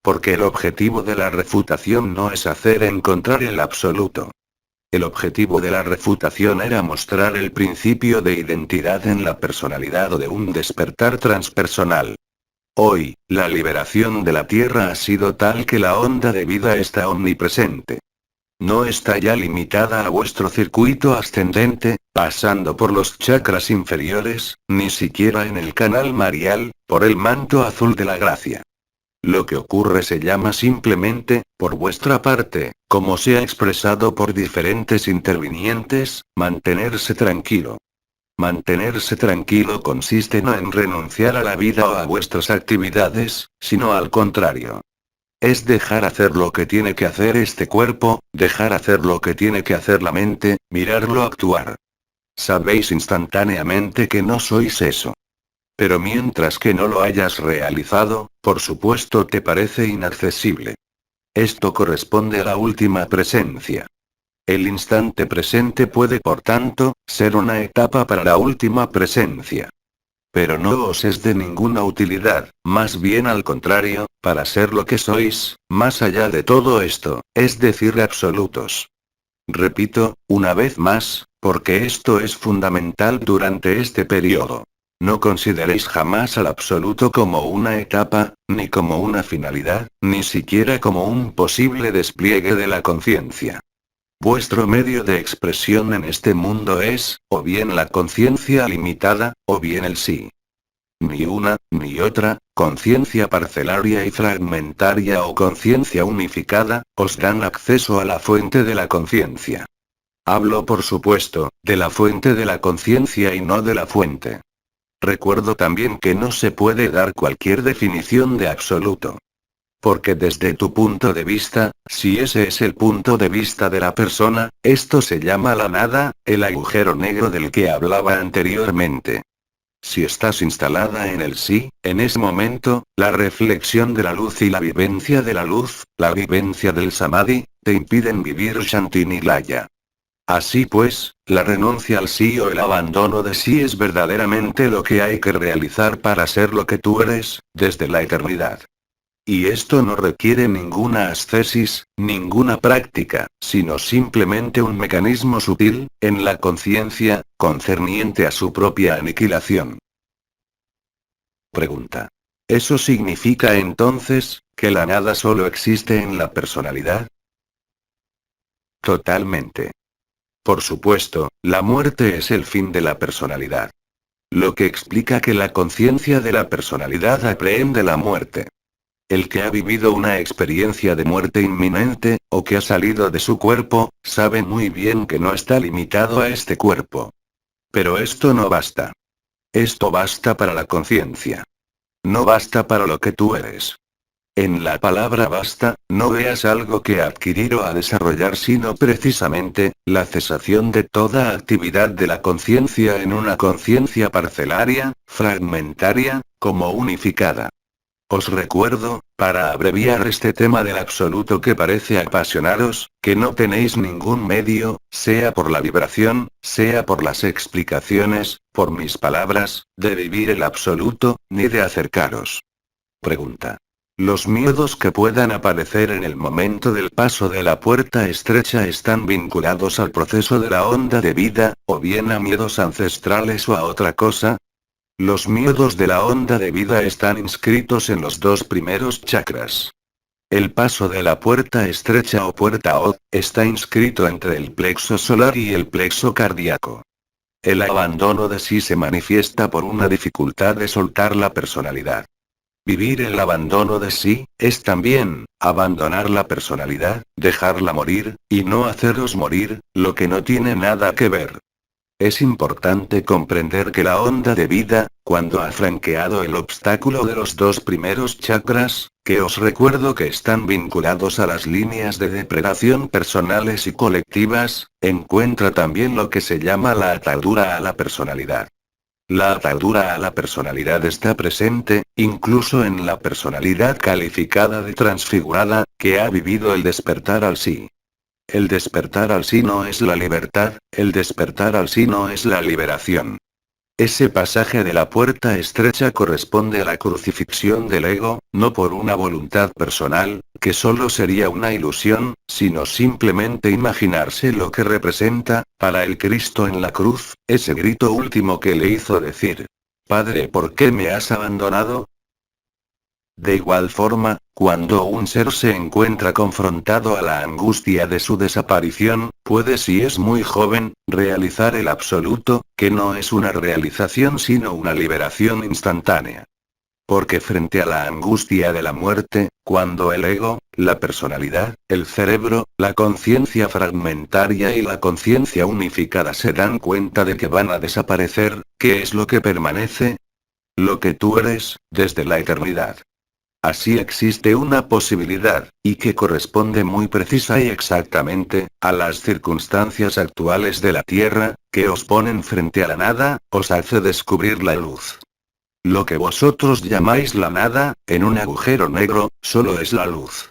Porque el objetivo de la refutación no es hacer encontrar el absoluto. El objetivo de la refutación era mostrar el principio de identidad en la personalidad o de un despertar transpersonal. Hoy, la liberación de la Tierra ha sido tal que la onda de vida está omnipresente. No está ya limitada a vuestro circuito ascendente, pasando por los chakras inferiores, ni siquiera en el canal marial, por el manto azul de la gracia. Lo que ocurre se llama simplemente, por vuestra parte, como se ha expresado por diferentes intervinientes, mantenerse tranquilo. Mantenerse tranquilo consiste no en renunciar a la vida o a vuestras actividades, sino al contrario. Es dejar hacer lo que tiene que hacer este cuerpo, dejar hacer lo que tiene que hacer la mente, mirarlo actuar. Sabéis instantáneamente que no sois eso. Pero mientras que no lo hayas realizado, por supuesto te parece inaccesible. Esto corresponde a la última presencia. El instante presente puede por tanto, ser una etapa para la última presencia. Pero no os es de ninguna utilidad, más bien al contrario, para ser lo que sois, más allá de todo esto, es decir, absolutos. Repito, una vez más, porque esto es fundamental durante este periodo. No consideréis jamás al absoluto como una etapa, ni como una finalidad, ni siquiera como un posible despliegue de la conciencia. Vuestro medio de expresión en este mundo es, o bien la conciencia limitada, o bien el sí. Ni una, ni otra, conciencia parcelaria y fragmentaria o conciencia unificada, os dan acceso a la fuente de la conciencia. Hablo, por supuesto, de la fuente de la conciencia y no de la fuente. Recuerdo también que no se puede dar cualquier definición de absoluto. Porque desde tu punto de vista, si ese es el punto de vista de la persona, esto se llama la nada, el agujero negro del que hablaba anteriormente. Si estás instalada en el sí, en ese momento, la reflexión de la luz y la vivencia de la luz, la vivencia del samadhi, te impiden vivir Shanti Nilaya. Así pues, la renuncia al sí o el abandono de sí es verdaderamente lo que hay que realizar para ser lo que tú eres, desde la eternidad. Y esto no requiere ninguna ascesis, ninguna práctica, sino simplemente un mecanismo sutil, en la conciencia, concerniente a su propia aniquilación. Pregunta. ¿Eso significa entonces, que la nada solo existe en la personalidad? Totalmente. Por supuesto, la muerte es el fin de la personalidad. Lo que explica que la conciencia de la personalidad aprehende la muerte. El que ha vivido una experiencia de muerte inminente, o que ha salido de su cuerpo, sabe muy bien que no está limitado a este cuerpo. Pero esto no basta. Esto basta para la conciencia. No basta para lo que tú eres. En la palabra basta, no veas algo que adquirir o a desarrollar, sino precisamente, la cesación de toda actividad de la conciencia en una conciencia parcelaria, fragmentaria, como unificada. Os recuerdo, para abreviar este tema del absoluto que parece apasionaros, que no tenéis ningún medio, sea por la vibración, sea por las explicaciones, por mis palabras, de vivir el absoluto, ni de acercaros. Pregunta. ¿Los miedos que puedan aparecer en el momento del paso de la puerta estrecha están vinculados al proceso de la onda de vida, o bien a miedos ancestrales o a otra cosa? Los miedos de la onda de vida están inscritos en los dos primeros chakras. El paso de la puerta estrecha o puerta O, está inscrito entre el plexo solar y el plexo cardíaco. El abandono de sí se manifiesta por una dificultad de soltar la personalidad. Vivir el abandono de sí, es también, abandonar la personalidad, dejarla morir, y no haceros morir, lo que no tiene nada que ver. Es importante comprender que la onda de vida, cuando ha franqueado el obstáculo de los dos primeros chakras, que os recuerdo que están vinculados a las líneas de depredación personales y colectivas, encuentra también lo que se llama la atadura a la personalidad. La atadura a la personalidad está presente, incluso en la personalidad calificada de transfigurada, que ha vivido el despertar al sí. El despertar al sí no es la libertad, el despertar al sí no es la liberación. Ese pasaje de la puerta estrecha corresponde a la crucifixión del ego, no por una voluntad personal, que solo sería una ilusión, sino simplemente imaginarse lo que representa, para el Cristo en la cruz, ese grito último que le hizo decir: Padre, ¿por qué me has abandonado? De igual forma, cuando un ser se encuentra confrontado a la angustia de su desaparición, puede, si es muy joven, realizar el absoluto, que no es una realización sino una liberación instantánea. Porque frente a la angustia de la muerte, cuando el ego, la personalidad, el cerebro, la conciencia fragmentaria y la conciencia unificada se dan cuenta de que van a desaparecer, ¿qué es lo que permanece? Lo que tú eres, desde la eternidad. Así existe una posibilidad, y que corresponde muy precisa y exactamente, a las circunstancias actuales de la Tierra, que os ponen frente a la nada, os hace descubrir la luz. Lo que vosotros llamáis la nada, en un agujero negro, solo es la luz.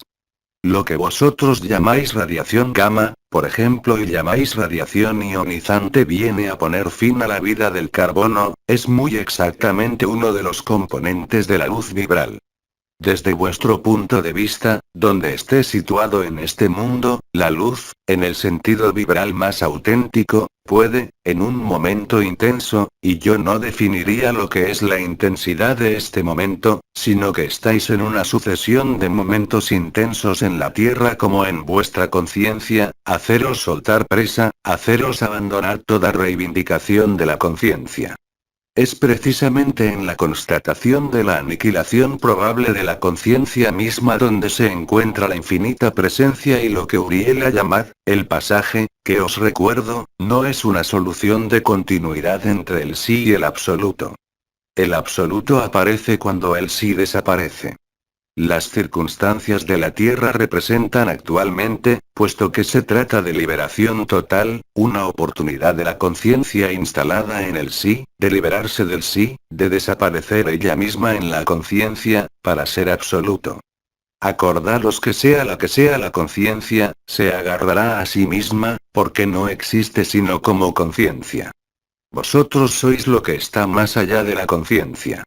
Lo que vosotros llamáis radiación gamma, por ejemplo, y llamáis radiación ionizante, viene a poner fin a la vida del carbono, es muy exactamente uno de los componentes de la luz vibral. Desde vuestro punto de vista, donde esté situado en este mundo, la luz, en el sentido vibral más auténtico, puede, en un momento intenso, y yo no definiría lo que es la intensidad de este momento, sino que estáis en una sucesión de momentos intensos en la Tierra como en vuestra conciencia, haceros soltar presa, haceros abandonar toda reivindicación de la conciencia. Es precisamente en la constatación de la aniquilación probable de la conciencia misma donde se encuentra la infinita presencia, y lo que Uriel ha llamado el pasaje, que os recuerdo, no es una solución de continuidad entre el sí y el absoluto. El absoluto aparece cuando el sí desaparece. Las circunstancias de la Tierra representan actualmente, puesto que se trata de liberación total, una oportunidad de la conciencia instalada en el sí, de liberarse del sí, de desaparecer ella misma en la conciencia, para ser absoluto. Acordaros que sea la conciencia, se agarrará a sí misma, porque no existe sino como conciencia. Vosotros sois lo que está más allá de la conciencia.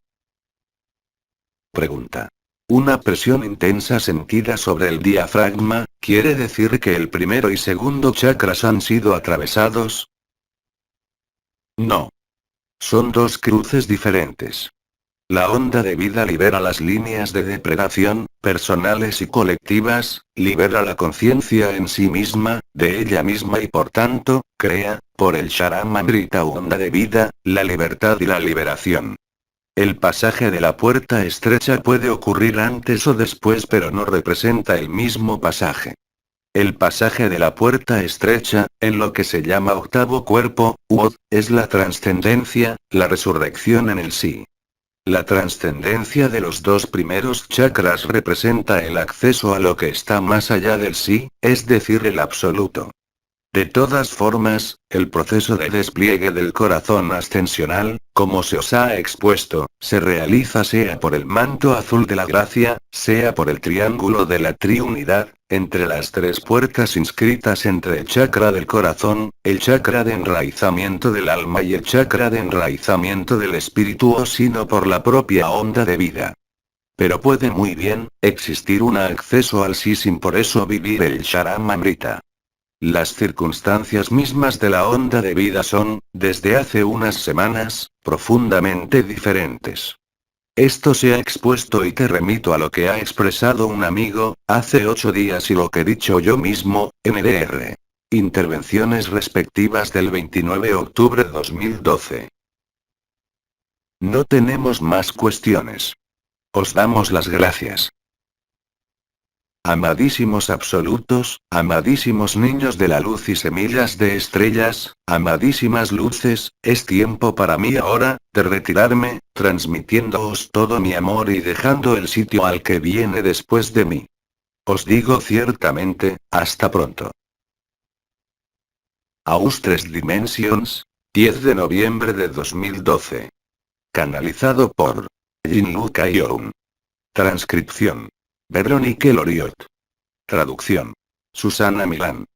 Pregunta. Una presión intensa sentida sobre el diafragma, ¿quiere decir que el primero y segundo chakras han sido atravesados? No. Son dos cruces diferentes. La onda de vida libera las líneas de depredación, personales y colectivas, libera la conciencia en sí misma, de ella misma, y por tanto, crea, por el Charamamrita onda de vida, la libertad y la liberación. El pasaje de la puerta estrecha puede ocurrir antes o después, pero no representa el mismo pasaje. El pasaje de la puerta estrecha, en lo que se llama octavo cuerpo, Uod, es la trascendencia, la resurrección en el sí. La trascendencia de los dos primeros chakras representa el acceso a lo que está más allá del sí, es decir, el absoluto. De todas formas, el proceso de despliegue del corazón ascensional, como se os ha expuesto, se realiza sea por el manto azul de la gracia, sea por el triángulo de la triunidad, entre las tres puertas inscritas entre el chakra del corazón, el chakra de enraizamiento del alma y el chakra de enraizamiento del espíritu, o sino por la propia onda de vida. Pero puede muy bien existir un acceso al sí sin por eso vivir el Charamamrita. Las circunstancias mismas de la onda de vida son, desde hace unas semanas, profundamente diferentes. Esto se ha expuesto y te remito a lo que ha expresado un amigo, hace 8 días, y lo que he dicho yo mismo, NDR. Intervenciones respectivas del 29 de octubre de 2012. No tenemos más cuestiones. Os damos las gracias. Amadísimos absolutos, amadísimos niños de la luz y semillas de estrellas, amadísimas luces, es tiempo para mí ahora, de retirarme, transmitiéndoos todo mi amor y dejando el sitio al que viene después de mí. Os digo ciertamente, hasta pronto. Aus 3 Dimensions, 10 de noviembre de 2012. Canalizado por Jean-Luc Young. Transcripción. Veronique Loriot. Traducción. Susana Milán.